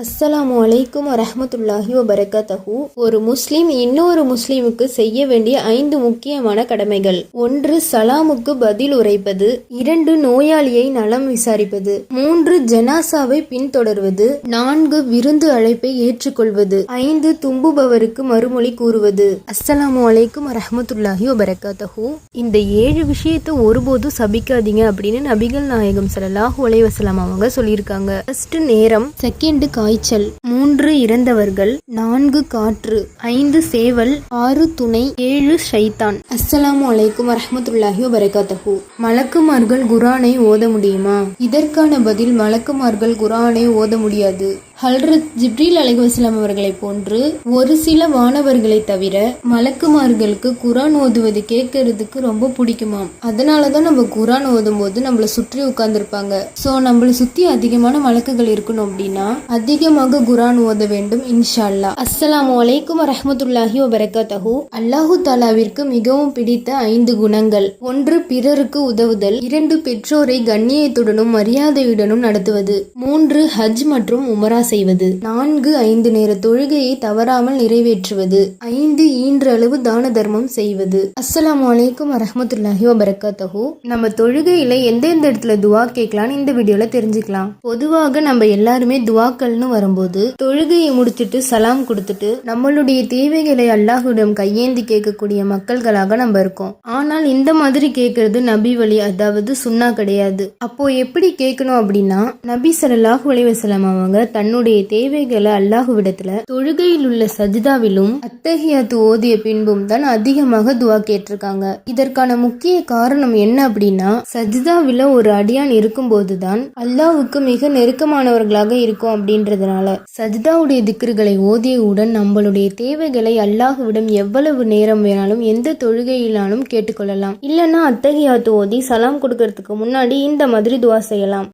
அஸ்ஸலாமு அலைக்கும் வரஹ்மத்துல்லாஹி வபரகாத்தஹு. ஒரு முஸ்லிம் இன்னொரு முஸ்லிமுக்கு செய்ய வேண்டிய 5 முக்கியமான கடமைகள். 1. சலாமுக்கு பதில் உரைப்பது. 2. நோயாளியை நலம் விசாரிப்பது. 3. ஜனாசாவை பின்தொடர்வது. 4. விருந்து அழைப்பை ஏற்றுக்கொள்வது. 5. தும்புபவருக்கு மறுமொழி கூறுவது. அஸ்ஸலாமு அலைக்கும் வரஹ்மத்துல்லாஹி வபரகாத்தஹு. இந்த 7 விஷயத்தை ஒருபோதும் சபிக்காதீங்க அப்படின்னு நபிகள் நாயகம் ஸல்லல்லாஹு அலைஹி வஸல்லம் அவங்க சொல்லியிருக்காங்க. ஃபர்ஸ்ட் நேரம், செகண்ட் காய்ச்சல், 3 இறந்தவர்கள், 4 காற்று, 5 சேவல், 6 துணை, 7 ஷைத்தான். அஸ்ஸலாமு அலைக்கும் வரஹ்மத்துல்லாஹி வபரகாத்தஹு. மலக்குமார்கள் குர்ஆனை ஓத முடியுமா? இதற்கான பதில், மலக்குமார்கள் குர்ஆனை ஓத முடியாது. ஹல்ரத் ஜிப்ரீல் அலைஹிஸ்ஸலாம் அவர்களை போன்று ஒரு சில வானவர்களை தவிர மலக்குமார்களுக்கு குர்ஆன் ஓதுவது கேட்கறதுக்கு ரொம்ப பிடிக்குமாம். அதனாலதான் நம்ம குர்ஆன் ஓதும் போது நம்மளை சுற்றி உட்கார்ந்துருப்பாங்க. ஸோ நம்மளை சுத்தி அதிகமான மலக்குகள் இருக்கணும் அப்படின்னா அதிகமாக குர்ஆன் ஓத வேண்டும் இன்ஷா அல்லாஹ். அஸ்ஸலாமு அலைக்கும் வரஹ்மத்துல்லாஹி வபரகாத்தஹு. அல்லாஹு தாலாவிற்கு மிகவும் பிடித்த 5 குணங்கள். 1. பிறருக்கு உதவுதல். 2. பெற்றோரை கண்ணியத்துடனும் மரியாதையுடனும் நடத்துவது. 3. ஹஜ் மற்றும் உமரா செய்வது. 4. 5 நேர தொழுகையை தவறாமல் நிறைவேற்றுவது. 5. ஈன்றளவு தான தர்மம் செய்வது. அஸ்ஸலாமு அலைக்கும் வரஹ்மத்துல்லாஹி வபரகாத்தஹு. நம்ம தொழுகையில எந்தெந்த இடத்துல துவா கேட்கலான்னு இந்த வீடியோல தெரிஞ்சுக்கலாம். பொதுவாக நம்ம எல்லாருமே துவாக்கள்னு வரும்போது தொழுகையை முடிச்சுட்டு சலாம் கொடுத்துட்டு நம்மளுடைய தேவைகளை அல்லாஹ்விடம் கையேந்தி கேட்கக்கூடிய மக்கள்களாக நம்ம இருக்கோம். ஆனால் இந்த மாதிரி கேட்கறது நபி வழி, அதாவது சுன்னா கிடையாது. அப்போ எப்படி கேட்கணும் அப்படின்னா, நபி ஸல்லல்லாஹு அலைஹி வஸல்லம் அவங்க தன்னுடைய தேவைகளை அல்லாஹ்விடத்துல தொழுகையில் உள்ள சஜ்தாவிலும் அத்தஹியாத்து ஓதிய பின்பும் தான் அதிகமாக துவா கேட்டிருக்காங்க. இதற்கான முக்கிய காரணம் என்ன அப்படின்னா, சஜ்தாவில ஒரு அடியான் இருக்கும் போதுதான் அல்லாஹ்வுக்கு மிக நெருக்கமானவர்களாக இருக்கும் அப்படின்றதுனால சஜ்தாவுடைய திக்ருகளை ஓதியவுடன் நம்மளுடைய தேவைகளை அல்லாஹ்விடம் எவ்வளவு நேரம் வேணாலும் எந்த தொழுகையிலாலும் கேட்டுக்கொள்ளலாம். இல்லைன்னா அத்தஹியாத்து ஓதி சலாம் கொடுக்கறதுக்கு முன்னாடி இந்த மாதிரி துவா செய்யலாம்.